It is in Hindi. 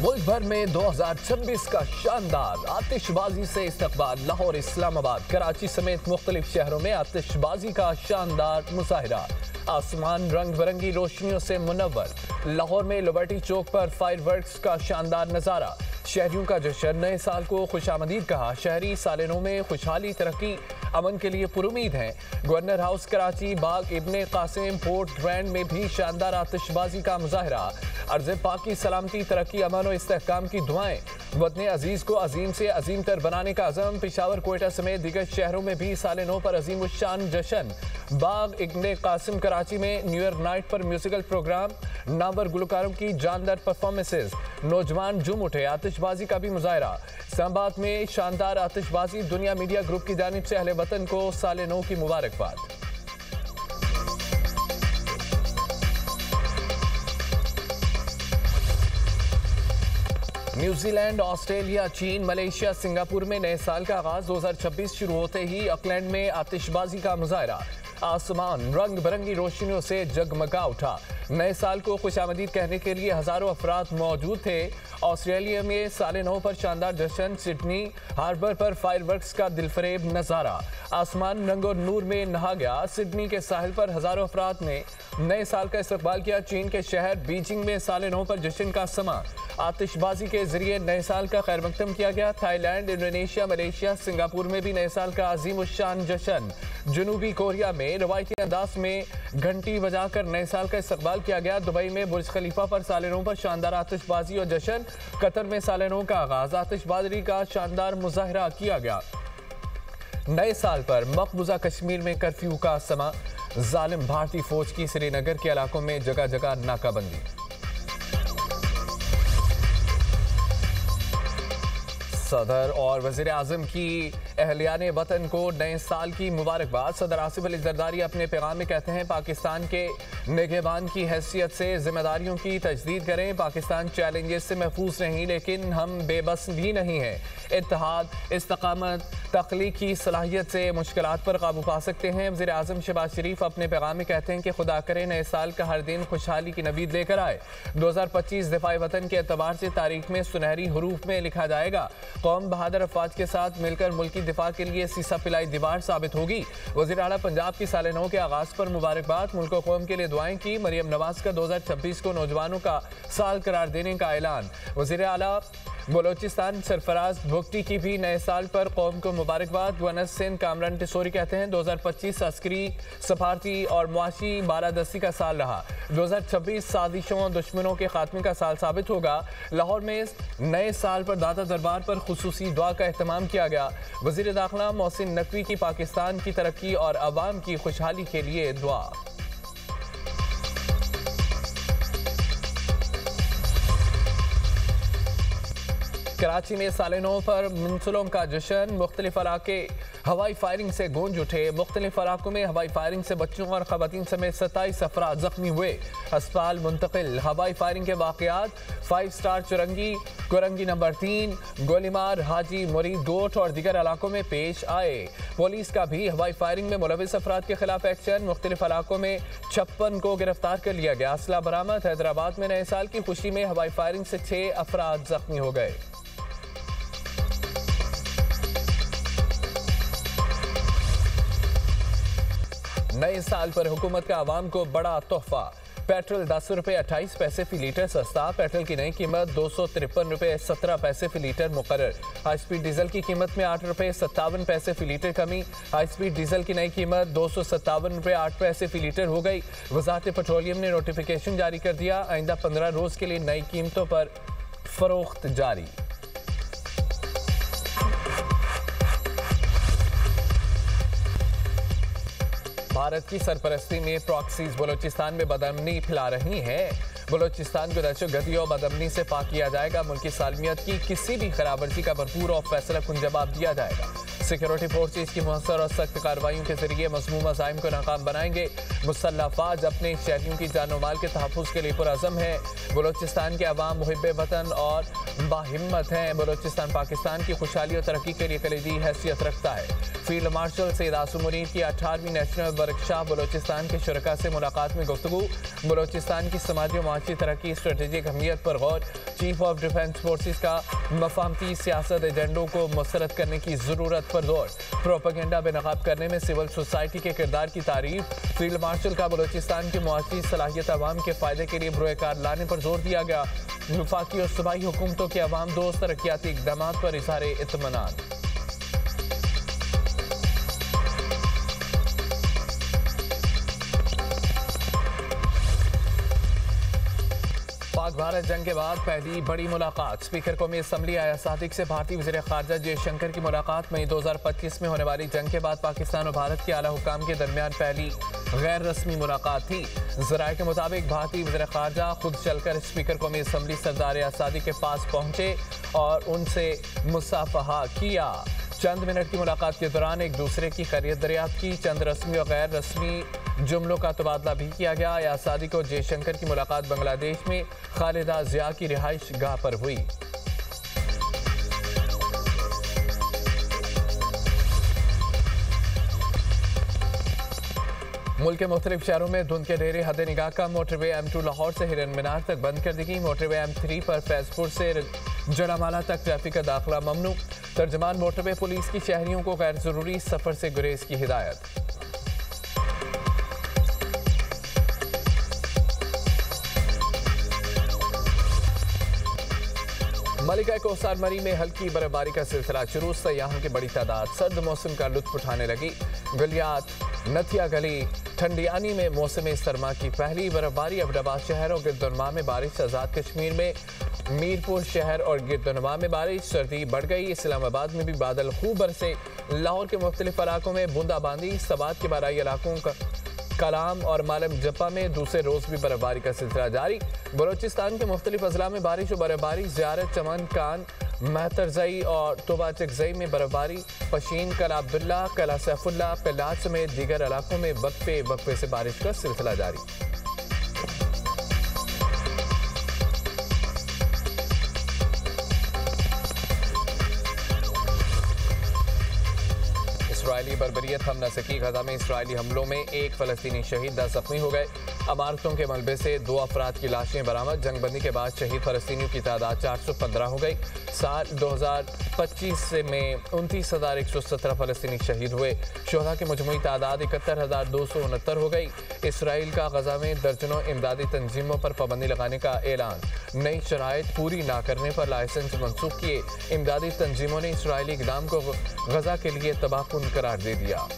मुल्क भर में 2026 का शानदार आतिशबाजी से इस्तकबाल। लाहौर, इस्लामाबाद, कराची समेत मुख्तलिफ शहरों में आतिशबाजी का शानदार मुजाहिरा। आसमान रंग बिरंगी रोशनियों से मुनव्वर। लाहौर में लिबर्टी चौक पर फायरवर्क्स का शानदार नजारा। शहरियों का जश्न, नए साल को खुशामदीद कहा। शहरी साल नौ में खुशहाली, तरक्की, अमन के लिए पुरुमीद हैं। गवर्नर हाउस कराची, बाग इब्ने कासिम, पोर्ट ग्रैंड में भी शानदार आतिशबाजी का मुजाहिरा। अर्ज़ पाक की सलामती, तरक्की, अमन और इस्तेहकाम की दुआएं। वतन अजीज को अजीम से अजीम तर बनाने का अज़म। पेशावर, कोयटा समेत दीगर शहरों में भी साल नौ पर अजीम उश्शान जश्न। बाग इब्ने कासिम कराची में न्यू ईयर नाइट पर म्यूजिकल प्रोग्राम, नामवर गुलकारों की जानदार परफॉर्मेंसेज। नौजवान झूम उठे, आतिशबाजी का भी मुजाहिरा। इस्लामाबाद में शानदार आतिशबाजी। दुनिया मीडिया ग्रुप की जानिब से अहले वतन को साल नौ की मुबारकबाद। न्यूजीलैंड, ऑस्ट्रेलिया, चीन, मलेशिया, सिंगापुर में नए साल का आगाज 2026 शुरू होते ही ऑकलैंड में आतिशबाजी का मुजाहिरा। आसमान रंग बिरंगी रोशनियों से जगमगा उठा। नए साल को खुशामदीद कहने के लिए हजारों अफराद मौजूद थे। ऑस्ट्रेलिया में साल नौ पर शानदार जश्न। सिडनी हार्बर पर फायरवर्क्स का दिलफरेब नजारा। आसमान रंग और नूर में नहा गया। सिडनी के साहिल पर हजारों अफराद ने नए साल का इस्तकबाल किया। चीन के शहर बीजिंग में साल नौ पर जश्न का समा। आतिशबाजी के जरिए नए साल का खैर मकदम किया गया। थाईलैंड, इंडोनेशिया, मलेशिया, सिंगापुर में भी नए साल का अजीम उश्शान जश्न। जनूबी कोरिया में रवायती अंदाज में घंटी बजाकर नए साल का इस्तकबाल किया गया। दुबई में बुर्ज खलीफा पर साल नौ पर शानदार आतिशबाजी और जश्न। कतर में साल नौ का आगाज, आतिशबाजी का शानदार मुजाहिरा किया गया। नए साल पर मकबूजा कश्मीर में कर्फ्यू का समा। जालिम भारतीय फौज की श्रीनगर के इलाकों में जगह जगह नाकाबंदी। सदर और वज़ीर आज़म की अहलियाने वतन को नए साल की मुबारकबाद। सदर आसिफ अली ज़रदारी अपने पैगाम में कहते हैं, पाकिस्तान के निगहबान की हैसियत से जिम्मेदारियों की तजदीद करें। पाकिस्तान चैलेंजेस से महफूज नहीं, लेकिन हम बेबस भी नहीं हैं। इत्तेहाद, इस्तकामत, तख्लीकी सलाहियत से मुश्किलात पर काबू पा सकते हैं। वज़ीर आज़म शहबाज शरीफ अपने पैगाम में कहते हैं कि खुदा करे नए साल का हर दिन खुशहाली की नवीद लेकर आए। 2025 दिफाई वतन के एतबार से तारीख में सुनहरी हरूफ में लिखा जाएगा। कौम बहादुर अफवाज के साथ मिलकर मुल्क की दिफा के लिए सीसा पिलाई दीवार साबित होगी। वज़ीर आला पंजाब की साल नौ के आगाज पर मुबारकबाद। मुल्क और कौम के लिए दुआएं की। मरियम नवाज का 2026 को नौजवानों का साल करार देने का ऐलान। वज़ीर आला बलोचिस्तान सरफराज भुगटी की भी नए साल पर कौम को मुबारकबाद। गवर्नर सिंध कामरान टिसोरी कहते हैं, 2025 अस्करी, सफारती और मुआशी बालादस्ती का साल रहा। 2026 साजिशों और दुश्मनों के खात्मे का साल साबित होगा। लाहौर में नए साल पर दाता दरबार पर खुसूसी दुआ का एहतमाम किया गया। वज़ीर दाखिला मोहसिन नकवी की पाकिस्तान की तरक्की और अवाम की खुशहाली के लिए दुआ। कराची में साल नौ पर मुंसलों का जश्न। मुख्तलिफ इलाके हवाई फायरिंग से गूंज उठे। मुख्तलिफ इलाकों में हवाई फायरिंग से बच्चों और खवातीन समेत 27 अफराद जख्मी हुए, अस्पताल मुंतकिल। हवाई फायरिंग के वाक़यात 5 स्टार चुरंगी, कुरंगी नंबर 3, गोलीमार, हाजी मुरीद गोट और दीगर इलाकों में पेश आए। पुलिस का भी हवाई फायरिंग में मुलविस अफराद के खिलाफ एक्शन। मुख्तलिफ इलाकों में 56 को गिरफ्तार कर लिया गया। असला बरामद। हैदराबाद में नए साल की खुशी में हवाई फायरिंग से 6 अफराद जख्मी हो गए। नए साल पर हुकूमत का आवाम को बड़ा तोहफा। पेट्रोल 10 रुपये 28 पैसे फी लीटर सस्ता। पेट्रोल की नई कीमत 253 रुपये 17 पैसे फी लीटर मुकर्रर। हाई स्पीड डीजल की कीमत में 8 रुपये 57 पैसे फी लीटर कमी। हाई स्पीड डीजल की नई कीमत 257 रुपये 8 पैसे फी लीटर हो गई। वजारत पेट्रोलियम ने नोटिफिकेशन जारी कर दिया। आइंदा 15 रोज के लिए नई कीमतों पर फरोख्त जारी। भारत की सरपरस्ती में प्रॉक्सीज बलोचिस्तान में बदअमनी फैला रही हैं। बलोचिस्तान को दहशतगर्दी और बदअमनी से पाक किया जाएगा। मुल्क की सालमियत की किसी भी खराबर्जी का भरपूर और फैसला कुन जवाब दिया जाएगा। सिक्योरिटी फोर्सेज की मुहस्सर और सख्त कार्रवाइयों के जरिए मज़मूम अज़ाइम को नाकाम बनाएंगे। मुसल्लह अफवाज अपने शहरियों की जान माल के तहफ़्फ़ुज़ के लिए पुरअज़म है। बलोचिस्तान के अवाम मुहिब्बे वतन और बाहिम्मत हैं। बलोचिस्तान पाकिस्तान की खुशहाली और तरक्की के लिए कलीदी हैसियत रखता है। फील्ड मार्शल सैयद आसिम मुनीर की 18वीं नेशनल वर्कशॉप बलोचिस्तान के शुरका से मुलाकात में गुफ्तगू। बलोचिस्तान की समाजी और माशी तरक्की स्ट्रेटेजिक अहमियत पर गौर। चीफ ऑफ डिफेंस फोर्सेज का मफाहमती सियासत एजेंडों को मुस्तरद करने की ज़रूरत पर जोर। प्रोपेगेंडा बेनकाब करने में सिविल सोसाइटी के किरदार की तारीफ। फील्ड मार्शल का बलोचिस्तान की मुआशी सलाहियत अवाम के फ़ायदे के लिए बुरोकार लाने पर जोर दिया गया। वफाकी और सूबाई हुकूमतों के अवाम दोस्त तरक्याती इक़दाम पर इज़हार इत्मीनान। पाक भारत जंग के बाद पहली बड़ी मुलाकात। स्पीकर कौमी असम्बली आया सादिक से भारतीय वज़ीर ख़ारजा जयशंकर की मुलाकात। मई 2025 में होने वाली जंग के बाद पाकिस्तान और भारत के आला हुकाम के दरमियान पहली गैर रस्मी मुलाकात थी। ज़राए के मुताबिक भारतीय वज़ीर ख़ारजा खुद चलकर स्पीकर कौमी असम्बली सरदार आसादी के पास पहुंचे और उनसे मुसाफहा किया। चंद मिनट की मुलाकात के दौरान एक दूसरे की खैरियत दरियाफ्त की। चंद रस्मी और गैर रस्मी जुमलों का तबादला भी किया गया। आसादी को जयशंकर की मुलाकात बांग्लादेश में खालिदा जिया की रिहाइश गाह पर हुई। मुल्क के मुख्तलिफ शहरों में धुंध के ढेरे हद निगाह का। मोटरवे M2 लाहौर से हिरन मीनार तक बंद कर दी गई। मोटरवे M3 पर फैजपुर से जड़ामाला तक ट्रैफिक का दाखिला ममनू। तर्जमान मोटरवे पुलिस की शहरियों को गैर जरूरी सफर से गुरेज की हिदायत। मलिका कोसार मरी में हल्की बर्फबारी का सिलसिला शुरू। सयाहों की बड़ी तादाद सर्द मौसम का लुत्फ उठाने लगी। गलियात, नथिया गली, ठंडियानी में मौसम सरमा की पहली बर्फबारी। अब्दाबाद शहर और गिरदुनमा में बारिश। आज़ाद कश्मीर में मीरपुर शहर और गिरदुनमा में बारिश। सर्दी बढ़ गई। इस्लामाबाद में भी बादल खूब बरसे। लाहौर के मुख्तलिफ इलाकों में बूंदाबांदी। सबात के बाराई इलाकों का कलाम और मालम जप्पा में दूसरे रोज भी बर्फबारी का सिलसिला जारी। बलोचिस्तान के मुख्तलिफ अजला में बारिश और बर्फबारी। ज़ियारत, चमन, कान, महतरजई और तोबाचकजई में बर्फबारी। पशीन, कला अब्दुल्ला, कला सैफुल्ला, पिलाज समेत दीगर इलाकों में वक्फे वक्फे से बारिश का सिलसिला जारी। इसराइली बर्बरियत हम न सकी। गजा में इसराइली हमलों में एक फ़लस्तीनी शहीद 10 जख्मी हो गए। अमारतों के मलबे से 2 अफराद की लाशें बरामद। जंगबंदी के बाद शहीद फ़लस्तीनियों की तादाद 415 हो गई। साल 2025 में 29,117 फ़लस्तीनी शहीद हुए। शोहदा की मजमूई तादाद 71,269 हो गई। इसराइल का गजा में दर्जनों इमदादी तंजीमों पर पाबंदी लगाने का ऐलान। नई शराइत पूरी ना करने पर लाइसेंस मनसूख किए। इमदादी तंजीमों ने इसराइली इक़दाम को गजा के लिए तबाहकुन करार दे दिया।